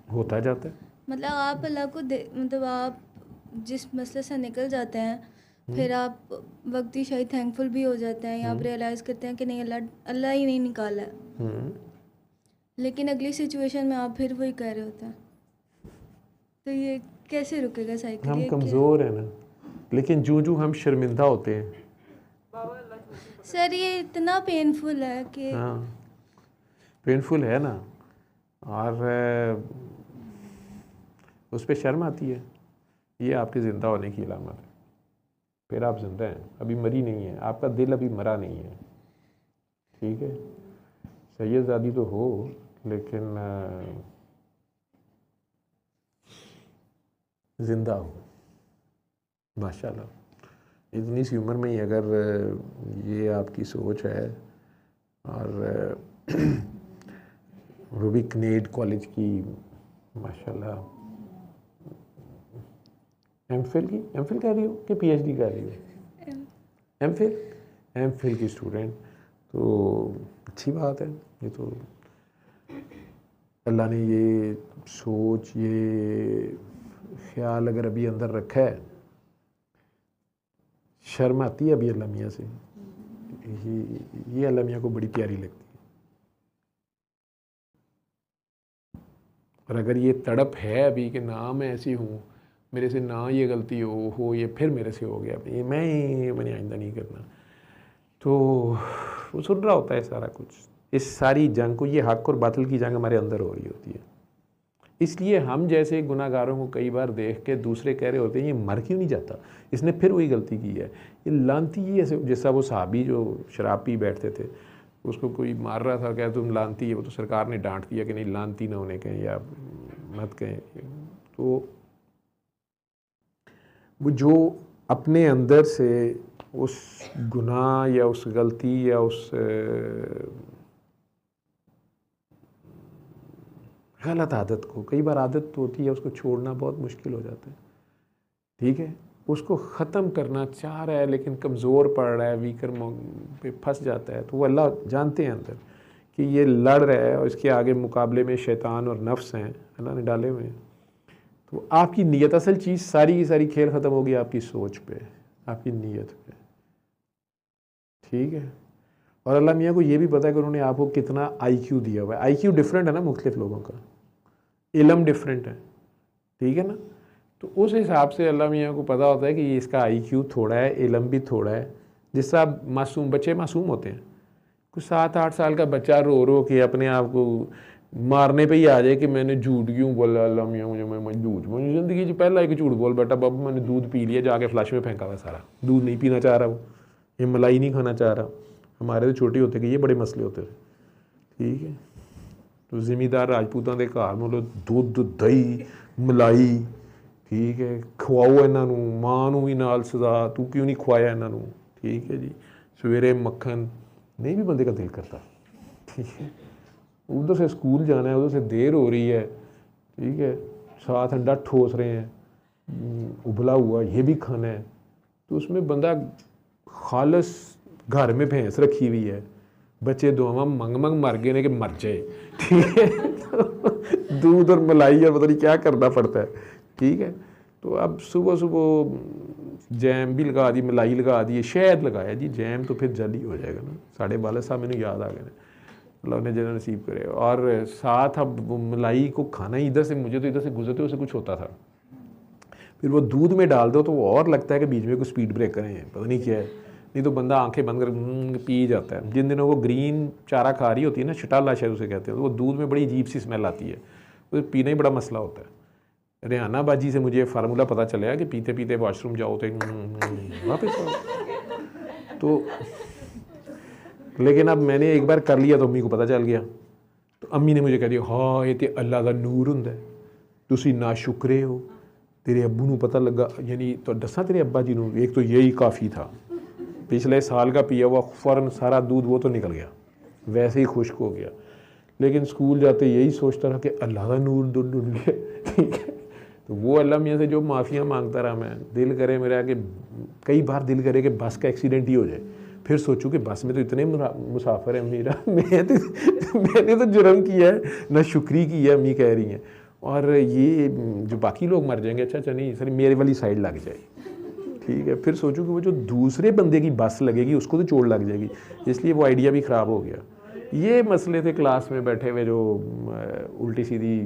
ہوتا جاتا ہے. مطلب آپ اللہ کو مطلب آپ جس مسئلے سے نکل جاتے ہیں پھر آپ وقتی شاید تھینکفل بھی ہو جاتے ہیں یا آپ ریئلائز کرتے ہیں کہ نہیں اللہ ہی نہیں نکالا ہے، لیکن اگلی سچویشن میں آپ پھر وہی کہہ رہے ہوتے ہیں. تو یہ کیسے رکے گا سائیکل؟ ہم یہ کمزور ہیں نا، لیکن جو ہم شرمندہ ہوتے ہیں. سر یہ اتنا پینفل ہے کہ ہاں پینفل ہے نا، اور اس پہ شرم آتی ہے. یہ آپ کے زندہ ہونے کی علامت ہے. پھر آپ زندہ ہیں، ابھی مری نہیں ہے، آپ کا دل ابھی مرا نہیں ہے. ٹھیک ہے، سید زادی تو ہو لیکن زندہ ہو ماشاء اللہ. اتنی سی عمر میں ہی اگر یہ آپ کی سوچ ہے، اور وہ بھی کنیڈ کالج کی ماشاء اللہ ایم فل کر رہی ہو کہ پی ایچ ڈی کر رہی ہو؟ ایم فل کی اسٹوڈنٹ، تو اچھی بات ہے. یہ تو اللہ نے یہ سوچ، یہ خیال اگر ابھی اندر رکھا ہے. شرم آتی ہے ابھی اللہ میاں سے، یہ اللہ میاں کو بڑی پیاری لگتی ہے. اور اگر یہ تڑپ ہے ابھی کہ نہ میں ایسی ہوں، میرے سے نہ یہ غلطی ہو یہ پھر میرے سے ہو گیا، میں نے آئندہ نہیں کرنا، تو وہ سن رہا ہوتا ہے سارا کچھ. اس ساری جنگ کو، یہ حق اور باطل کی جنگ ہمارے اندر ہو رہی ہوتی ہے. اس لیے ہم جیسے گناہ گاروں کو کئی بار دیکھ کے دوسرے کہہ رہے ہوتے ہیں یہ مر کیوں نہیں جاتا، اس نے پھر وہی غلطی کی ہے. یہ لانتی ہی ایسے، جیسا وہ صحابی جو شراب پی بیٹھتے تھے، اس کو کوئی مار رہا تھا کہ تم لانتی ہے، وہ تو سرکار نے ڈانٹ دیا کہ نہیں لانتی نہ ہونے کہیں یا مت کہیں. تو وہ جو اپنے اندر سے اس گناہ یا اس غلطی یا اس غلط عادت کو، کئی بار عادت تو ہوتی ہے اس کو چھوڑنا بہت مشکل ہو جاتا ہے. ٹھیک ہے، اس کو ختم کرنا چاہ رہا ہے لیکن کمزور پڑ رہا ہے، ویکر پہ پھنس جاتا ہے. تو وہ اللہ جانتے ہیں اندر کہ یہ لڑ رہا ہے، اور اس کے آگے مقابلے میں شیطان اور نفس ہیں اللہ نے ڈالے ہوئے ہیں. تو آپ کی نیت، اصل چیز ساری کی ساری کھیل ختم ہوگی آپ کی سوچ پہ، آپ کی نیت پہ. ٹھیک ہے، اور اللہ میاں کو یہ بھی پتا ہے کہ انہوں نے آپ کو کتنا آئی کیو دیا ہوا ہے. آئی کیو ڈفرینٹ ہے نا مختلف لوگوں کا، علم ڈفرینٹ ہے. ٹھیک ہے نا، تو اس حساب سے اللہ میاں کو پتا ہوتا ہے کہ یہ اس کا آئی کیو تھوڑا ہے، علم بھی تھوڑا ہے. جس طرح معصوم بچے معصوم ہوتے ہیں، کچھ 7-8 سال کا بچہ رو رو کے اپنے آپ کو مارنے پہ ہی آ جائے کہ میں نے جھوٹ کیوں بولا، اللہ میاں مجھے جھوٹ، مجھے زندگی سے پہلا ایک جھوٹ بول بیٹا بابا میں نے دودھ پی لیا، جا کے فلش میں پھینکا ہوا سارا دودھ نہیں پینا چاہ رہا، وہ یہ ملائی نہیں کھانا چاہ رہا. ہمارے تو چھوٹے ہوتے کہ یہ بڑے مسئلے ہوتے تھے. ٹھیک ہے، تو زمیندار راجپوتاں دے گھر مطلب دودھ دہی ملائی، ٹھیک ہے، کھواؤ انہوں ماں نو بھی نال سزا، تو کیوں نہیں کھوایا انہوں. ٹھیک ہے جی، سویرے مکھن نہیں بھی بندے کا دل کرتا. ٹھیک ہے، ادھر سے اسکول جانا ہے، ادھر سے دیر ہو رہی ہے، ٹھیک ہے، ساتھ انڈا ٹھوس رہے ہیں ابلا ہوا، یہ بھی کھانا ہے. تو اس میں بندہ خالص گھر میں بھینس رکھی ہوئی ہے، بچے دعاواں منگ مر گئے نے کہ مر جائے. ٹھیک ہے، دودھ اور ملائی اور پتہ نہیں کیا کرنا پڑتا ہے. ٹھیک ہے، تو اب صبح صبح جیم بھی لگا دی، ملائی لگا دی، شہد لگایا جی، جیم تو پھر جلدی ہو جائے گا نا. ساڑھے والد صاحب میں نے یاد آ گئے، اللہ انہیں جنت نصیب کرے. اور ساتھ اب وہ ملائی کو کھانا ہی ادھر سے، مجھے تو ادھر سے گزرتے اسے کچھ ہوتا تھا، پھر وہ دودھ میں ڈال دو تو وہ اور لگتا ہے کہ بیچ میں کوئی سپیڈ بریکر ہیں، پتہ نہیں کیا ہے. نہیں تو بندہ آنکھیں بند کر پی جاتا ہے. جن دنوں وہ گرین چارہ کھا رہی ہوتی ہے نا، شٹالا شاید اسے کہتے ہیں، تو وہ دودھ میں بڑی عجیب سی اسمیل آتی ہے، اسے پینا ہی بڑا مسئلہ ہوتا ہے. ریحانہ باجی سے مجھے فارمولہ پتہ چلا کہ پیتے پیتے واش روم جاؤ تو واپس آؤ. تو لیکن اب میں نے ایک بار کر لیا تو امی کو پتہ چل گیا، تو امی نے مجھے کہہ دیا ہاں یہ تو اللہ کا نور ہوں، تسی نا شکرے ہو، تیرے ابو نو پتہ لگا. یعنی تو دساں تیرے ابا جی نو ایک تو یہی کافی تھا، پچھلے سال کا پیا ہوا فوراً سارا دودھ وہ تو نکل گیا، ویسے ہی خشک ہو گیا. لیکن اسکول جاتے یہی سوچتا رہا کہ اللہ کا نور ڈھونڈ لے. ٹھیک ہے، تو وہ اللہ میاں سے جو معافیاں مانگتا رہا میں، دل کرے میرا کہ کئی بار دل کرے کہ بس کا ایکسیڈنٹ ہی ہو جائے، پھر سوچوں کہ بس میں تو اتنے مسافر ہیں میرا، میں نے تو جرم کیا ہے، نہ شکری کی ہے امی کہہ رہی ہیں. اور یہ جو باقی لوگ مر جائیں گے اچھا نہیں سر میرے والی سائڈ لگ جائے, ٹھیک ہے, پھر سوچو کہ وہ جو دوسرے بندے کی بس لگے گی اس کو تو چوٹ لگ جائے گی, اس لیے وہ آئیڈیا بھی خراب ہو گیا. یہ مسئلے تھے کلاس میں بیٹھے ہوئے جو الٹی سیدھی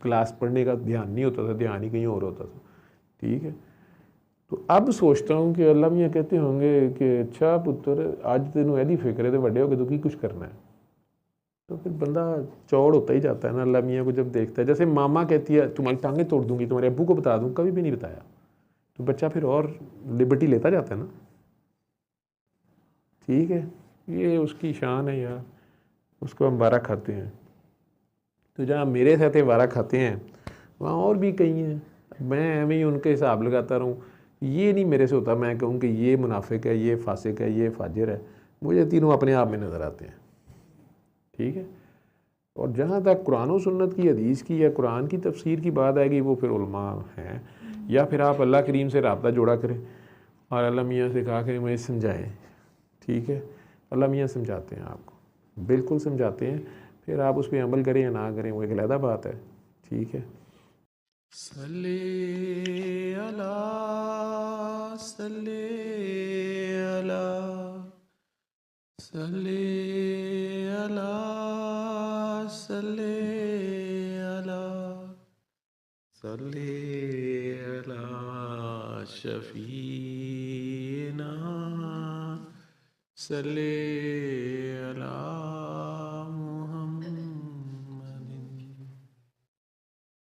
کلاس پڑھنے کا دھیان نہیں ہوتا تھا, دھیان ہی کہیں اور ہوتا تھا, ٹھیک ہے. تو اب سوچتا ہوں کہ اللہ میاں کہتے ہوں گے کہ اچھا پتر آج تینوں ایسی فکر ہے تو بڑے ہو کے تو کی کچھ کرنا ہے, تو پھر بندہ چوڑ ہوتا ہی جاتا ہے نا اللہ میاں کو جب دیکھتا ہے. جیسے ماما کہتی ہے تمہاری ٹانگیں توڑ دوں گی, تمہارے ابو کو بتا دوں, کبھی بھی نہیں بتایا, تو بچہ پھر اور لبرٹی لیتا جاتا ہے نا, ٹھیک ہے. یہ اس کی شان ہے یار, اس کو ہم وارہ کھاتے ہیں. تو جہاں میرے ساتھ وارہ کھاتے ہیں وہاں اور بھی کئی ہیں, میں ایویں ہی ان کے حساب لگاتا رہوں. یہ نہیں میرے سے ہوتا میں کہوں کہ یہ منافق ہے, یہ فاسق ہے, یہ فاجر ہے. مجھے تینوں اپنے آپ میں نظر آتے ہیں, ٹھیک ہے. اور جہاں تک قرآن و سنت کی حدیث کی یا قرآن کی تفسیر کی بات آئے گی وہ پھر علماء ہیں, یا پھر آپ اللہ کریم سے رابطہ جوڑا کریں اور اللہ میاں سے کہا کہ مجھے سمجھائیں, ٹھیک ہے. اللہ میاں سمجھاتے ہیں آپ کو, بالکل سمجھاتے ہیں, پھر آپ اس پہ عمل کریں یا نہ کریں وہ ایک علیحدہ بات ہے, ٹھیک ہے. صلی اللہ صلی اللہ صلی اللہ صلی اللہ صلی اللہ شفیعنا صلی اللہ